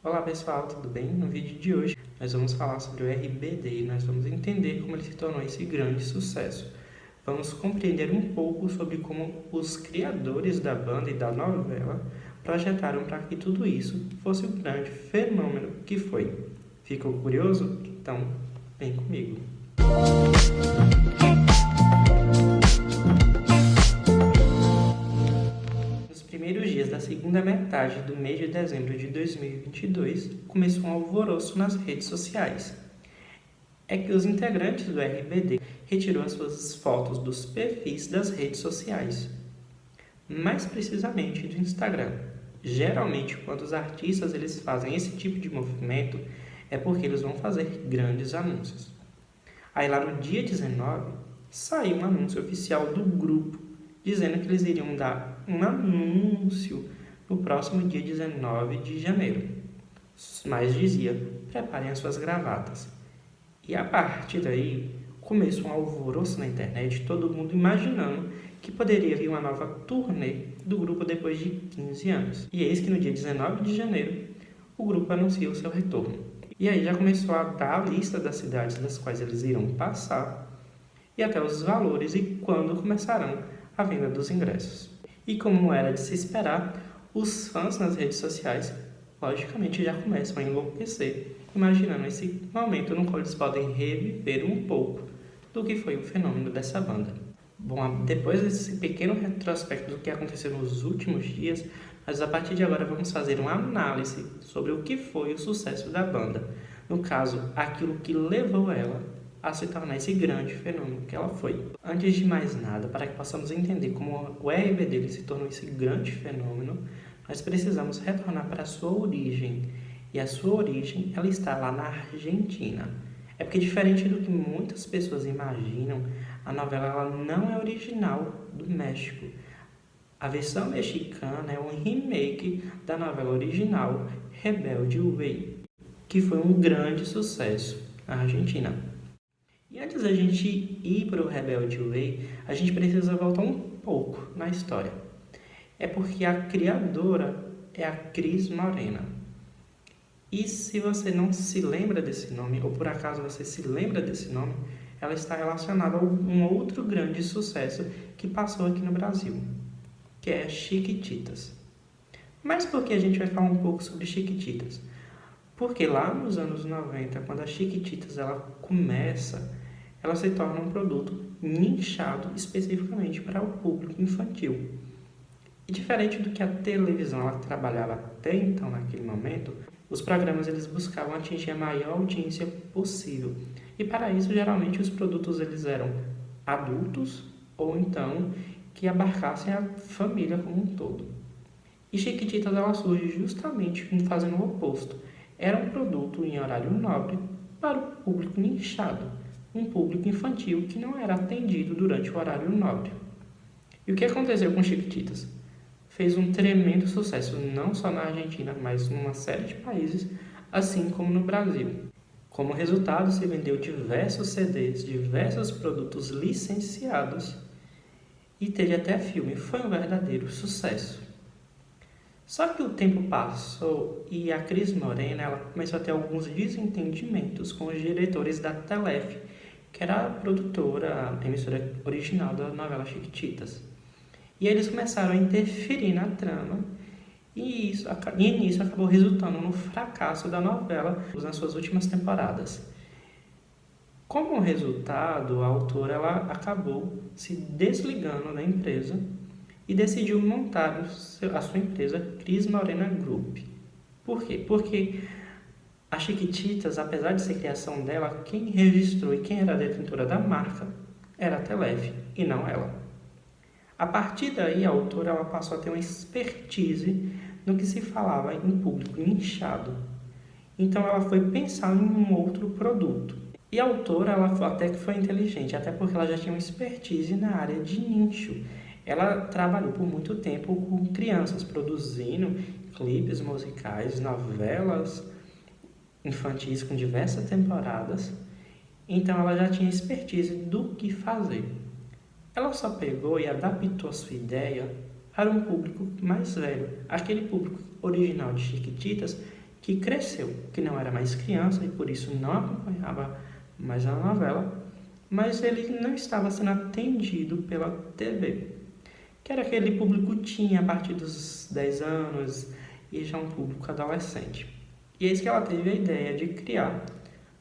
Olá pessoal, tudo bem? No vídeo de hoje nós vamos falar sobre o RBD e nós vamos entender como ele se tornou esse grande sucesso. Vamos compreender um pouco sobre como os criadores da banda e da novela projetaram para que tudo isso fosse o grande fenômeno que foi. Ficou curioso? Então, vem comigo. Nos primeiros dias da segunda metade do mês de dezembro de 2022, começou um alvoroço nas redes sociais. É que os integrantes do RBD retirou as suas fotos dos perfis das redes sociais, mais precisamente do Instagram. Geralmente, quando os artistas eles fazem esse tipo de movimento, é porque eles vão fazer grandes anúncios. Aí lá no dia 19, saiu um anúncio oficial do grupo, dizendo que eles iriam dar um anúncio no próximo dia 19 de janeiro. Mas dizia, preparem as suas gravatas. E a partir daí, começou um alvoroço na internet, todo mundo imaginando que poderia vir uma nova turnê do grupo depois de 15 anos. E eis que no dia 19 de janeiro, o grupo anuncia o seu retorno. E aí já começou a dar a lista das cidades das quais eles irão passar e até os valores e quando começarão a venda dos ingressos. E como era de se esperar, os fãs nas redes sociais, logicamente, já começam a enlouquecer, imaginando esse momento no qual eles podem reviver um pouco do que foi o fenômeno dessa banda. Bom, depois desse pequeno retrospecto do que aconteceu nos últimos dias, nós a partir de agora vamos fazer uma análise sobre o que foi o sucesso da banda. No caso, aquilo que levou ela a se tornar esse grande fenômeno que ela foi. Antes de mais nada, para que possamos entender como o RBD se tornou esse grande fenômeno, nós precisamos retornar para a sua origem. E a sua origem, ela está lá na Argentina. É porque, diferente do que muitas pessoas imaginam, a novela ela não é original do México. A versão mexicana é um remake da novela original Rebelde Way, que foi um grande sucesso na Argentina. E antes da gente ir para o Rebelde Way, a gente precisa voltar um pouco na história. É porque a criadora é a Cris Morena. E se você não se lembra desse nome, ou por acaso você se lembra desse nome, ela está relacionada a um outro grande sucesso que passou aqui no Brasil, que é Chiquititas. Mas por que a gente vai falar um pouco sobre Chiquititas? Porque lá nos anos 90, quando a Chiquititas ela começa, ela se torna um produto nichado especificamente para o público infantil. E diferente do que a televisão ela trabalhava até então, naquele momento, os programas eles buscavam atingir a maior audiência possível. E para isso, geralmente, os produtos eles eram adultos ou então que abarcassem a família como um todo. E Chiquititas ela surge justamente fazendo o oposto. Era um produto em horário nobre para o público nichado, um público infantil que não era atendido durante o horário nobre. E o que aconteceu com Chiquititas? Fez um tremendo sucesso, não só na Argentina, mas numa série de países, assim como no Brasil. Como resultado, se vendeu diversos CDs, diversos produtos licenciados e teve até filme. Foi um verdadeiro sucesso. Só que o tempo passou e a Cris Morena ela começou a ter alguns desentendimentos com os diretores da Telef, que era a produtora, a emissora original da novela Chiquititas. E eles começaram a interferir na trama e nisso acabou resultando no fracasso da novela nas suas últimas temporadas. Como resultado, a autora ela acabou se desligando da empresa e decidiu montar a sua empresa Cris Morena Group. Por quê? Porque a Chiquititas, apesar de ser criação dela, quem registrou e quem era a detentora da marca era a Telef e não ela. A partir daí, a autora ela passou a ter uma expertise no que se falava em público nichado. Então, ela foi pensar em um outro produto. E a autora ela até que foi inteligente, até porque ela já tinha uma expertise na área de nicho. Ela trabalhou por muito tempo com crianças, produzindo clipes musicais, novelas infantis com diversas temporadas. Então, ela já tinha expertise do que fazer. Ela só pegou e adaptou a sua ideia para um público mais velho, aquele público original de Chiquititas que cresceu, que não era mais criança e por isso não acompanhava mais a novela, mas ele não estava sendo atendido pela TV, que era aquele público tinha a partir dos 10 anos e já um público adolescente. E eis que ela teve a ideia de criar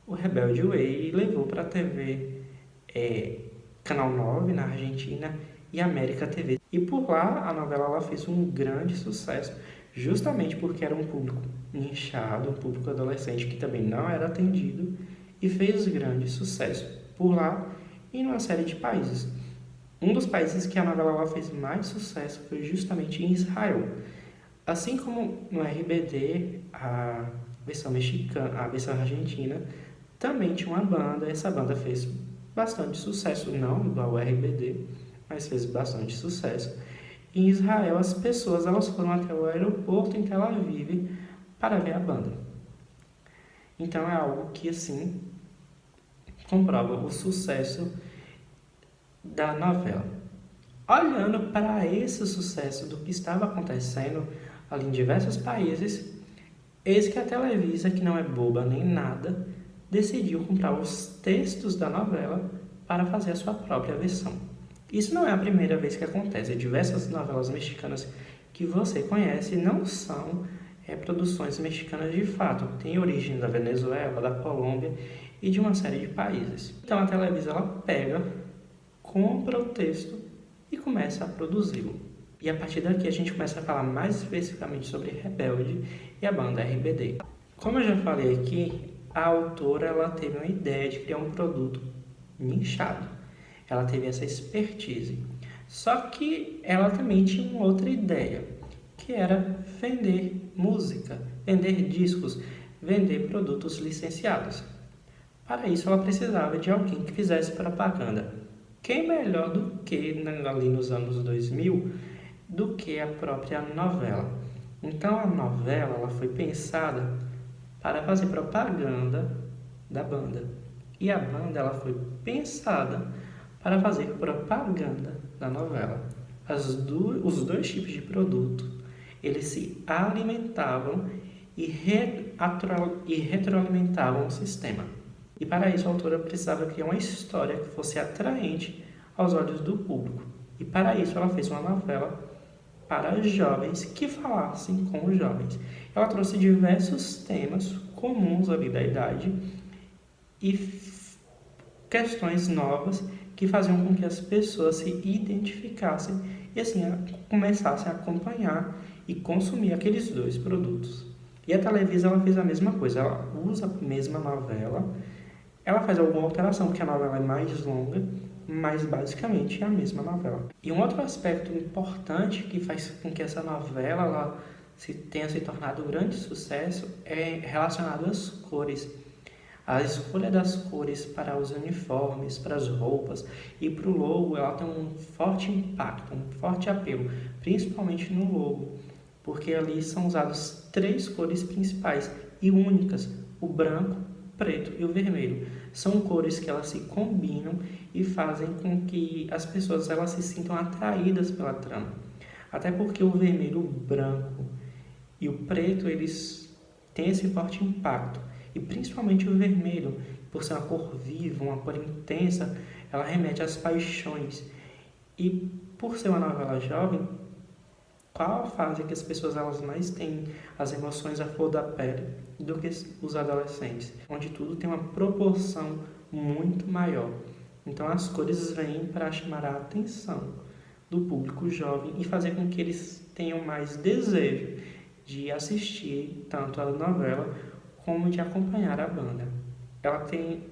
o Rebelde Way e levou para a TV Canal 9 na Argentina e América TV. E por lá a novela ela fez um grande sucesso, justamente porque era um público nichado, um público adolescente que também não era atendido e fez grande sucesso por lá e numa série de países. Um dos países que a novela ela fez mais sucesso foi justamente em Israel. Assim como no RBD, a versão mexicana, a versão argentina, também tinha uma banda. Essa banda fez bastante sucesso, não igual ao RBD, mas fez bastante sucesso. Em Israel, as pessoas elas foram até o aeroporto em Tel Aviv para ver a banda. Então é algo que assim comprova o sucesso da novela. Olhando para esse sucesso do que estava acontecendo ali em diversos países, eis que a Televisa, que não é boba nem nada, decidiu comprar os textos da novela para fazer a sua própria versão. Isso não é a primeira vez que acontece. Diversas novelas mexicanas que você conhece não são produções mexicanas de fato. Tem origem da Venezuela, da Colômbia e de uma série de países. Então a Televisa ela pega, compra o texto e começa a produzi-lo. E a partir daqui a gente começa a falar mais especificamente sobre Rebelde e a banda RBD. Como eu já falei aqui, a autora ela teve uma ideia de criar um produto nichado. Ela teve essa expertise. Só que ela também tinha uma outra ideia, que era vender música, vender discos, vender produtos licenciados. Para isso ela precisava de alguém que fizesse propaganda. Quem melhor do que ali nos anos 2000 do que a própria novela? Então a novela ela foi pensada para fazer propaganda da banda. E a banda ela foi pensada para fazer propaganda da novela. Os dois tipos de produto, eles se alimentavam e retroalimentavam o sistema. E para isso a autora precisava criar uma história que fosse atraente aos olhos do público. E para isso ela fez uma novela para jovens que falassem com os jovens. Ela trouxe diversos temas comuns ali da idade e questões novas que faziam com que as pessoas se identificassem e assim começassem a acompanhar e consumir aqueles dois produtos. E a Televisa ela fez a mesma coisa, ela usa a mesma novela, ela faz alguma alteração porque a novela é mais longa, mas basicamente é a mesma novela. E um outro aspecto importante que faz com que essa novela ela tenha se tornado um grande sucesso é relacionado às cores. A escolha das cores para os uniformes, para as roupas e para o logo, ela tem um forte impacto, um forte apelo, principalmente no logo, porque ali são usadas 3 cores principais e únicas, o branco, o preto e o vermelho. São cores que elas se combinam e fazem com que as pessoas elas se sintam atraídas pela trama. Até porque o vermelho, o branco e o preto, eles têm esse forte impacto. E principalmente o vermelho, por ser uma cor viva, uma cor intensa, ela remete às paixões. E por ser uma novela jovem, qual a fase que as pessoas elas mais têm as emoções à flor da pele do que os adolescentes? Onde tudo tem uma proporção muito maior. Então as cores vêm para chamar a atenção do público jovem e fazer com que eles tenham mais desejo de assistir tanto a novela como de acompanhar a banda. Ela tem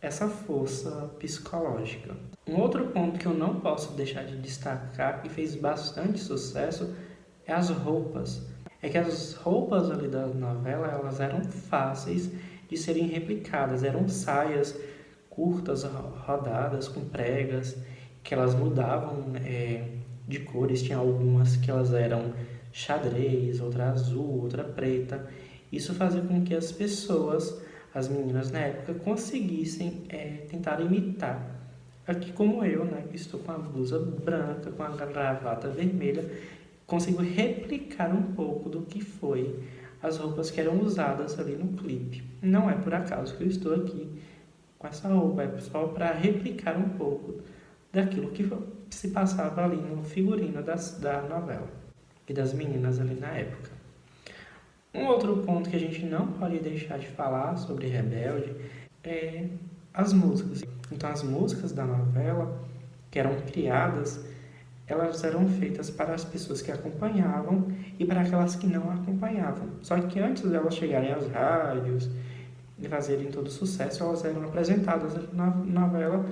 essa força psicológica. Um outro ponto que eu não posso deixar de destacar e fez bastante sucesso é as roupas. É que as roupas ali da novela elas eram fáceis de serem replicadas, eram saias curtas, rodadas, com pregas, que elas mudavam de cores, tinha algumas que elas eram xadrez, outra azul, outra preta. Isso fazia com que as pessoas, as meninas na época, conseguissem tentar imitar. Aqui como eu, né, que estou com a blusa branca, com a gravata vermelha, consigo replicar um pouco do que foi as roupas que eram usadas ali no clipe. Não é por acaso que eu estou aqui com essa roupa, é só para replicar um pouco daquilo que se passava ali no figurino da novela e das meninas ali na época. Um outro ponto que a gente não pode deixar de falar sobre Rebelde é as músicas. Então, as músicas da novela que eram criadas, elas eram feitas para as pessoas que acompanhavam e para aquelas que não acompanhavam. Só que antes delas chegarem às rádios e fazerem todo sucesso, elas eram apresentadas na novela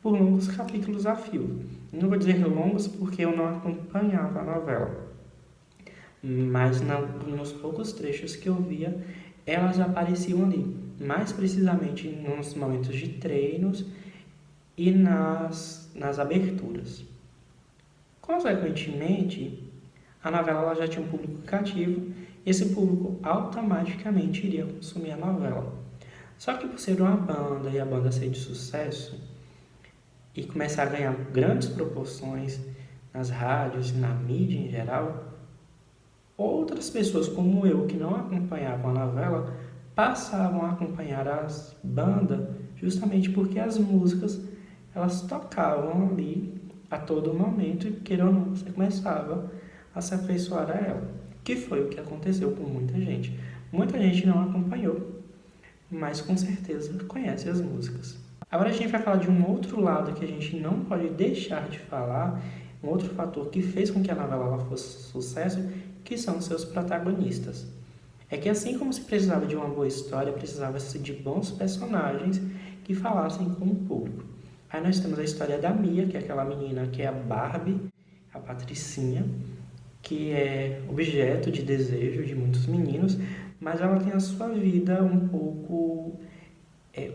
por longos capítulos a fio. Não vou dizer longos porque eu não acompanhava a novela, mas nos poucos trechos que eu via, elas apareciam ali, mais precisamente nos momentos de treinos e nas aberturas. Consequentemente, a novela ela já tinha um público cativo e esse público automaticamente iria consumir a novela. Só que por ser uma banda e a banda ser de sucesso e começar a ganhar grandes proporções nas rádios e na mídia em geral, outras pessoas como eu que não acompanhavam a novela passavam a acompanhar as bandas justamente porque as músicas elas tocavam ali a todo momento e, queira ou não, você começava a se afeiçoar a ela. Que foi o que aconteceu com muita gente. Muita gente não acompanhou, mas com certeza conhece as músicas. Agora a gente vai falar de um outro lado que a gente não pode deixar de falar, um outro fator que fez com que a novela fosse sucesso, que são seus protagonistas. É que assim como se precisava de uma boa história, precisava-se de bons personagens que falassem com o público. Aí nós temos a história da Mia, que é aquela menina que é a Barbie, a patricinha, que é objeto de desejo de muitos meninos, mas ela tem a sua vida um pouco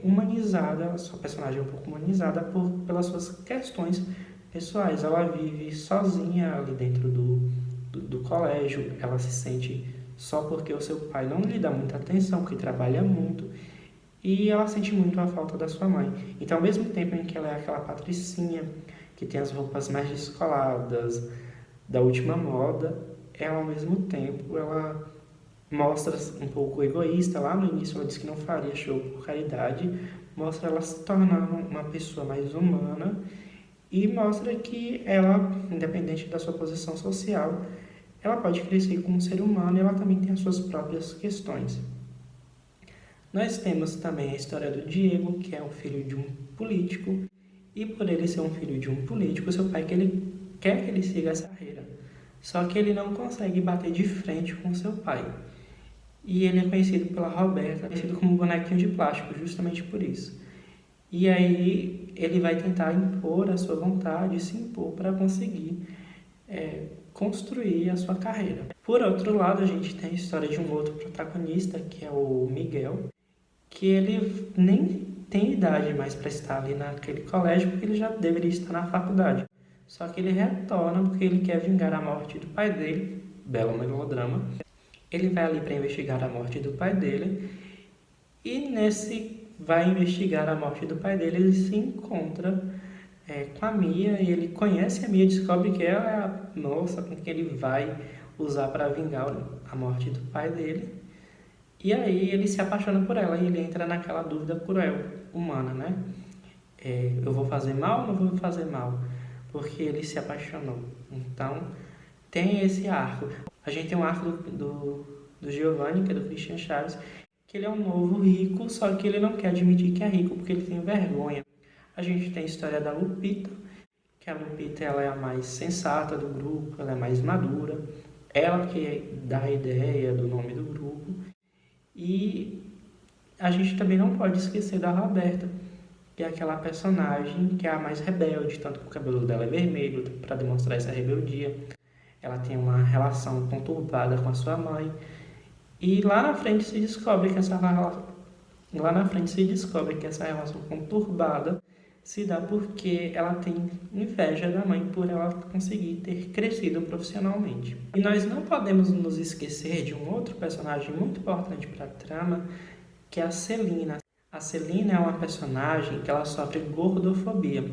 humanizada, a sua personagem é um pouco humanizada pelas suas questões pessoais. Ela vive sozinha ali dentro do colégio, ela se sente só porque o seu pai não lhe dá muita atenção, porque trabalha muito, e ela sente muito a falta da sua mãe. Então, ao mesmo tempo em que ela é aquela patricinha, que tem as roupas mais descoladas, da última moda, ela, ao mesmo tempo, ela mostra um pouco egoísta. Lá no início ela disse que não faria show por caridade, mostra ela se tornando uma pessoa mais humana e mostra que ela, independente da sua posição social, ela pode crescer como um ser humano e ela também tem as suas próprias questões. Nós temos também a história do Diego, que é o filho de um político, e por ele ser um filho de um político, seu pai quer que ele siga essa carreira. Só que ele não consegue bater de frente com seu pai. E ele é conhecido pela Roberta, conhecido como bonequinho de plástico, justamente por isso. E aí ele vai tentar impor a sua vontade, se impor para conseguir construir a sua carreira. Por outro lado, a gente tem a história de um outro protagonista, que é o Miguel, que ele nem tem idade mais para estar ali naquele colégio, porque ele já deveria estar na faculdade. Só que ele retorna porque ele quer vingar a morte do pai dele, belo melodrama. Ele vai ali para investigar a morte do pai dele, e nesse vai investigar a morte do pai dele, ele se encontra com a Mia, e ele conhece a Mia, descobre que ela é a moça com quem ele vai usar para vingar a morte do pai dele. E aí ele se apaixona por ela e ele entra naquela dúvida cruel, humana, né? Eu vou fazer mal ou não vou fazer mal? Porque ele se apaixonou. Então, tem esse arco. A gente tem um arco do Giovanni, que é do Christian Chaves, que ele é um novo rico, só que ele não quer admitir que é rico, porque ele tem vergonha. A gente tem a história da Lupita, que a Lupita ela é a mais sensata do grupo, ela é mais madura, ela que dá a ideia do nome do grupo. E a gente também não pode esquecer da Roberta, que é aquela personagem que é a mais rebelde, tanto que o cabelo dela é vermelho, para demonstrar essa rebeldia. Ela tem uma relação conturbada com a sua mãe. E lá na frente se descobre que essa relação conturbada se dá porque ela tem inveja da mãe por ela conseguir ter crescido profissionalmente. E nós não podemos nos esquecer de um outro personagem muito importante para a trama, que é a Celina. A Celina é uma personagem que ela sofre gordofobia.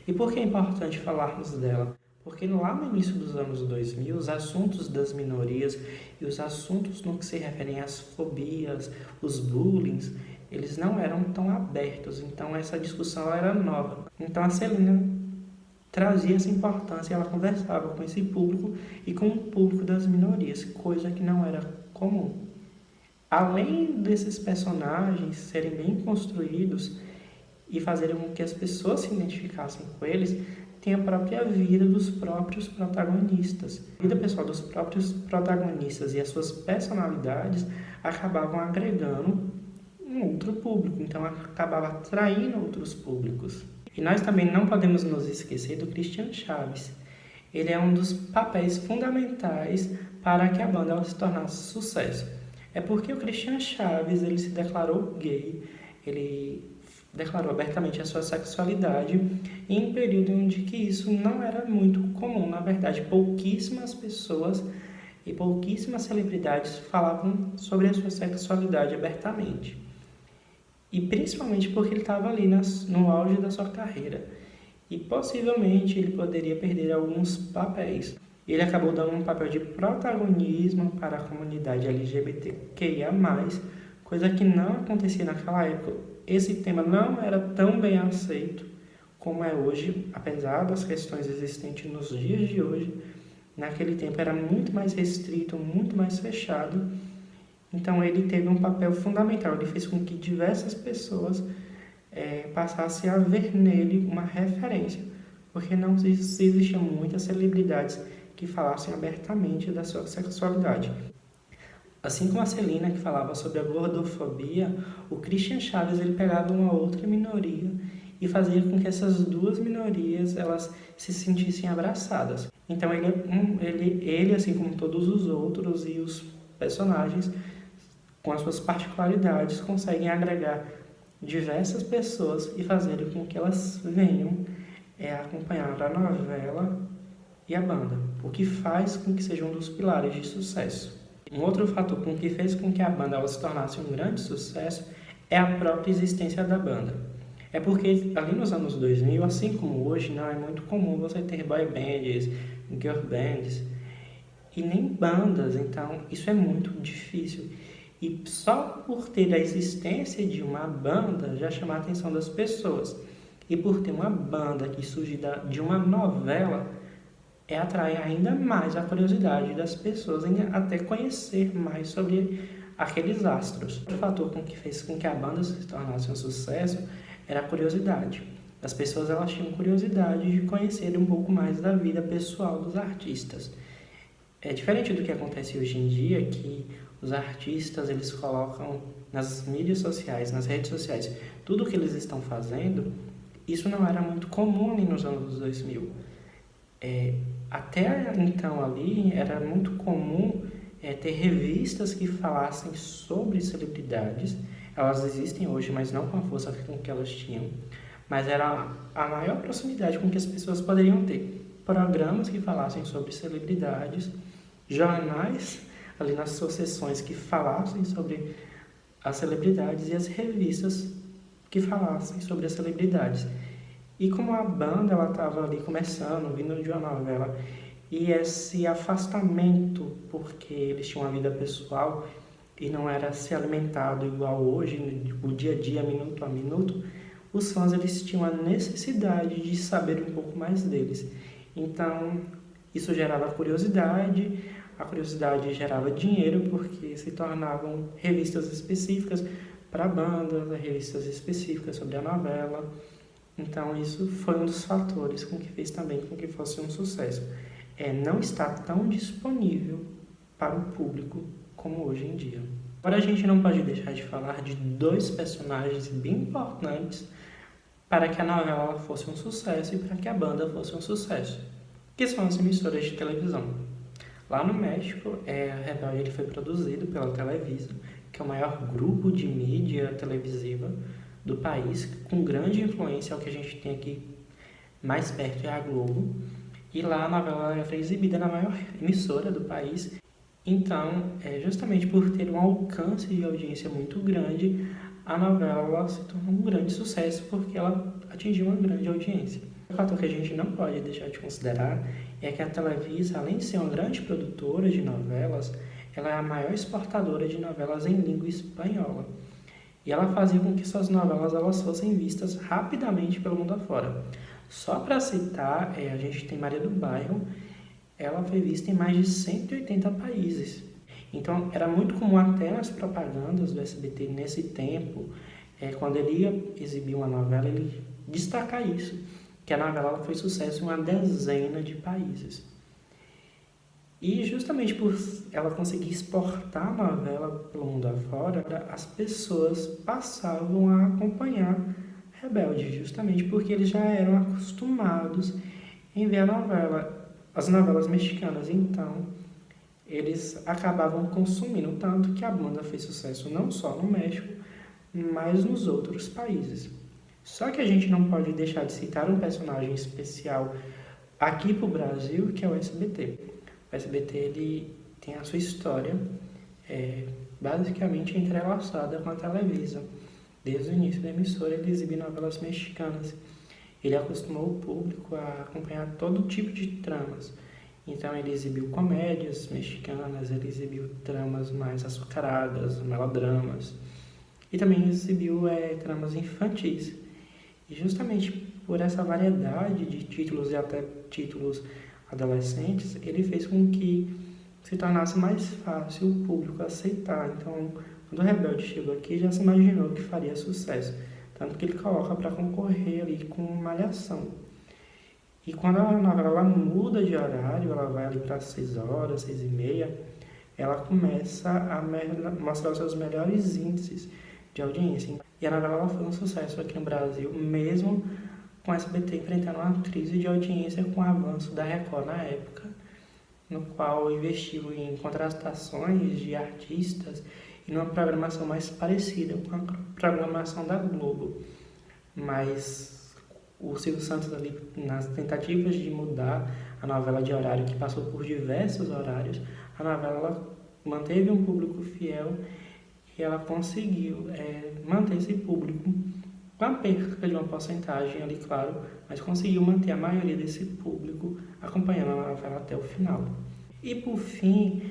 E por que é importante falarmos dela? Porque lá no início dos anos 2000, os assuntos das minorias e os assuntos no que se referem às fobias, os bullings, eles não eram tão abertos, então essa discussão era nova. Então a Celina trazia essa importância, ela conversava com esse público e com o público das minorias, coisa que não era comum. Além desses personagens serem bem construídos e fazerem com que as pessoas se identificassem com eles, tem a própria vida dos próprios protagonistas. A vida pessoal dos próprios protagonistas e as suas personalidades acabavam agregando um outro público, então acabava atraindo outros públicos. E nós também não podemos nos esquecer do Christian Chaves. Ele é um dos papéis fundamentais para que a banda ela se tornasse sucesso. É porque o Christian Chaves ele se declarou gay, ele declarou abertamente a sua sexualidade em um período onde que isso não era muito comum. Na verdade, pouquíssimas pessoas e pouquíssimas celebridades falavam sobre a sua sexualidade abertamente. E principalmente porque ele estava ali no auge da sua carreira. E possivelmente ele poderia perder alguns papéis. Ele acabou dando um papel de protagonismo para a comunidade LGBTQIA+, coisa que não acontecia naquela época. Esse tema não era tão bem aceito como é hoje, apesar das questões existentes nos dias de hoje. Naquele tempo era muito mais restrito, muito mais fechado. Então ele teve um papel fundamental, ele fez com que diversas pessoas passassem a ver nele uma referência, porque não existiam muitas celebridades que falassem abertamente da sua sexualidade. Assim como a Celina, que falava sobre a gordofobia, o Christian Chaves ele pegava uma outra minoria e fazia com que essas duas minorias elas se sentissem abraçadas. Então ele, assim como todos os outros e os personagens, com as suas particularidades, conseguem agregar diversas pessoas e fazer com que elas venham acompanhar a novela e a banda, o que faz com que seja um dos pilares de sucesso. Um outro fator que fez com que a banda ela se tornasse um grande sucesso é a própria existência da banda. É porque ali nos anos 2000, assim como hoje, não é muito comum você ter boy bands, girl bands e nem bandas, então isso é muito difícil. E só por ter a existência de uma banda já chama a atenção das pessoas. E por ter uma banda que surge de uma novela, atrai ainda mais a curiosidade das pessoas em até conhecer mais sobre aqueles astros. Outro fator que fez com que a banda se tornasse um sucesso era a curiosidade. As pessoas elas tinham curiosidade de conhecer um pouco mais da vida pessoal dos artistas. É diferente do que acontece hoje em dia, que os artistas eles colocam nas mídias sociais, nas redes sociais, tudo o que eles estão fazendo. Isso não era muito comum ali nos anos 2000. Até então ali era muito comum ter revistas que falassem sobre celebridades. Elas existem hoje, mas não com a força com que elas tinham. Mas era a maior proximidade com que as pessoas poderiam ter. Programas que falassem sobre celebridades, jornais ali nas suas sessões que falassem sobre as celebridades e as revistas que falassem sobre as celebridades. E como a banda ela estava ali começando, vindo de uma novela, e esse afastamento, porque eles tinham uma vida pessoal e não era se alimentado igual hoje, o dia a dia, minuto a minuto, os fãs eles tinham a necessidade de saber um pouco mais deles. Então, isso gerava curiosidade, a curiosidade gerava dinheiro, porque se tornavam revistas específicas para a banda, revistas específicas sobre a novela. Então, isso foi um dos fatores que fez também com que fosse um sucesso. Não está tão disponível para o público como hoje em dia. Agora, a gente não pode deixar de falar de dois personagens bem importantes para que a novela fosse um sucesso e para que a banda fosse um sucesso, que são as emissoras de televisão. Lá no México, o Rebelde ele foi produzido pela Televisa, que é o maior grupo de mídia televisiva do país, com grande influência. O que a gente tem aqui mais perto é a Globo, e lá a novela foi exibida na maior emissora do país. Então, justamente por ter um alcance de audiência muito grande, a novela se tornou um grande sucesso, porque ela atingiu uma grande audiência. O fator que a gente não pode deixar de considerar é que a Televisa, além de ser uma grande produtora de novelas, ela é a maior exportadora de novelas em língua espanhola. E ela fazia com que suas novelas elas fossem vistas rapidamente pelo mundo afora. Só para citar, a gente tem Maria do Bairro, ela foi vista em mais de 180 países. Então, era muito comum até nas propagandas do SBT nesse tempo, quando ele ia exibir uma novela, ele destacar isso, que a novela ela foi sucesso em uma dezena de países. E justamente por ela conseguir exportar a novela pelo mundo afora, as pessoas passavam a acompanhar Rebelde, justamente porque eles já eram acostumados em ver as novelas mexicanas. Então, eles acabavam consumindo, tanto que a banda fez sucesso não só no México, mas nos outros países. Só que a gente não pode deixar de citar um personagem especial aqui para o Brasil, que é o SBT. O SBT ele tem a sua história basicamente entrelaçada com a Televisa. Desde o início da emissora, ele exibia novelas mexicanas. Ele acostumou o público a acompanhar todo tipo de tramas. Então, ele exibiu comédias mexicanas, ele exibiu tramas mais açucaradas, melodramas. E também exibiu tramas infantis. E justamente por essa variedade de títulos e até títulos adolescentes, ele fez com que se tornasse mais fácil o público aceitar. Então, quando o Rebelde chegou aqui, já se imaginou que faria sucesso. Tanto que ele coloca para concorrer ali com Malhação. E quando a novela muda de horário, ela vai ali para 6 horas, 6h30, ela começa a mostrar os seus melhores índices de audiência. E a novela foi um sucesso aqui no Brasil, mesmo com a SBT enfrentando uma crise de audiência com o avanço da Record na época, no qual investiu em contratações de artistas e numa programação mais parecida com a programação da Globo. Mas o Silvio Santos ali, nas tentativas de mudar a novela de horário, que passou por diversos horários, a novela ela manteve um público fiel e ela conseguiu manter esse público com a perca de uma porcentagem ali, claro, mas conseguiu manter a maioria desse público acompanhando a novela até o final. E por fim,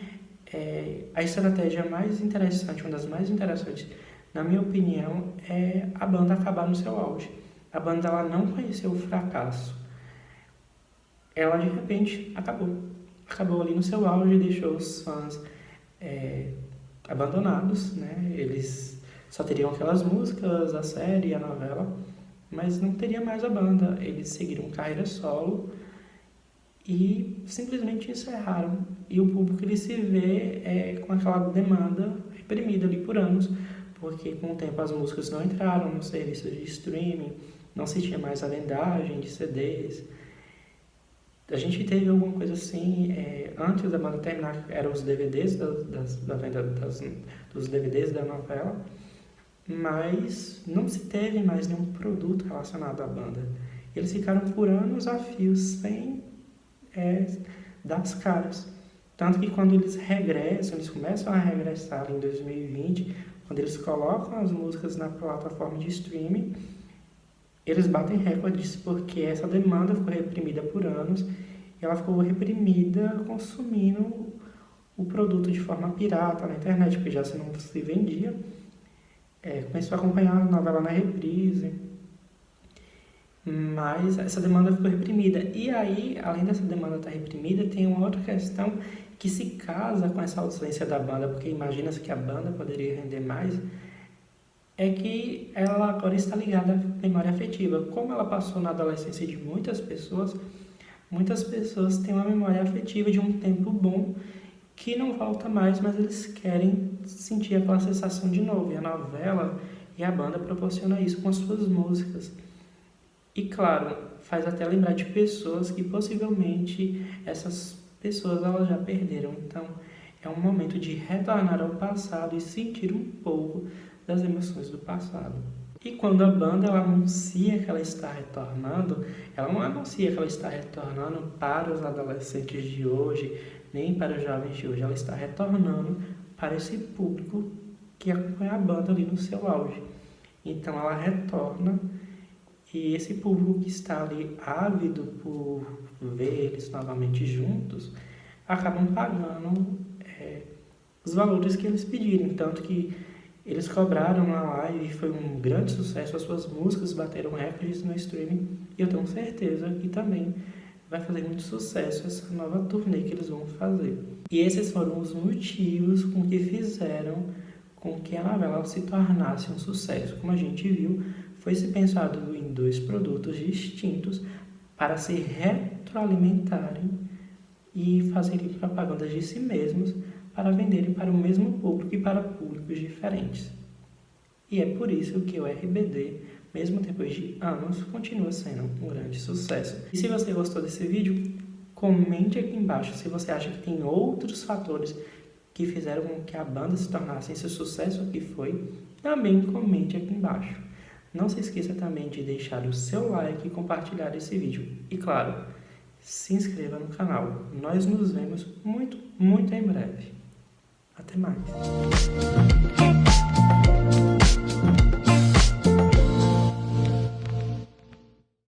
a estratégia mais interessante, uma das mais interessantes, na minha opinião, é a banda acabar no seu auge. A banda ela não conheceu o fracasso. Ela, de repente, acabou. Acabou ali no seu auge e deixou os fãs abandonados, né? Eles só teriam aquelas músicas, a série, a novela, mas não teria mais a banda. Eles seguiram carreira solo e simplesmente encerraram. E o público ele se vê com aquela demanda reprimida ali por anos, porque com o tempo as músicas não entraram no serviço de streaming, não se tinha mais a vendagem de CDs. A gente teve alguma coisa assim, antes da banda terminar, eram os DVDs, da venda dos DVDs da novela, mas não se teve mais nenhum produto relacionado à banda. Eles ficaram por anos a fio sem dar as caras. Tanto que quando eles regressam, eles começam a regressar em 2020, quando eles colocam as músicas na plataforma de streaming, eles batem recordes porque essa demanda ficou reprimida por anos e ela ficou reprimida consumindo o produto de forma pirata na internet, porque já não se vendia. Começou a acompanhar a novela na reprise, mas essa demanda ficou reprimida. E aí, além dessa demanda estar reprimida, tem uma outra questão que se casa com essa ausência da banda, porque imagina-se que a banda poderia render mais, é que ela agora está ligada à memória afetiva. Como ela passou na adolescência de muitas pessoas têm uma memória afetiva de um tempo bom que não volta mais, mas eles querem sentir aquela sensação de novo. E a novela e a banda proporcionam isso com as suas músicas. E claro, faz até lembrar de pessoas que possivelmente essas pessoas elas já perderam. Então é um momento de retornar ao passado e sentir um pouco das emoções do passado. E quando a banda ela anuncia que ela está retornando, ela não anuncia que ela está retornando para os adolescentes de hoje, nem para os jovens de hoje. Ela está retornando para esse público que acompanha a banda ali no seu auge. Então ela retorna E esse público que está ali ávido por ver eles novamente juntos, acabam pagando os valores que eles pedirem. Tanto que eles cobraram na live e foi um grande sucesso. As suas músicas bateram recordes no streaming. E eu tenho certeza que também vai fazer muito sucesso essa nova turnê que eles vão fazer. E esses foram os motivos com que fizeram com que a novela se tornasse um sucesso. Como a gente viu, foi se pensado em 2 produtos distintos para se retroalimentarem e fazerem propagandas de si mesmos para venderem para o mesmo público e para públicos diferentes. E é por isso que o RBD, mesmo depois de anos, continua sendo um grande sucesso. E se você gostou desse vídeo, comente aqui embaixo se você acha que tem outros fatores que fizeram com que a banda se tornasse esse sucesso que foi. Também comente aqui embaixo. Não se esqueça também de deixar o seu like e compartilhar esse vídeo. E claro, se inscreva no canal. Nós nos vemos muito em breve. Até mais.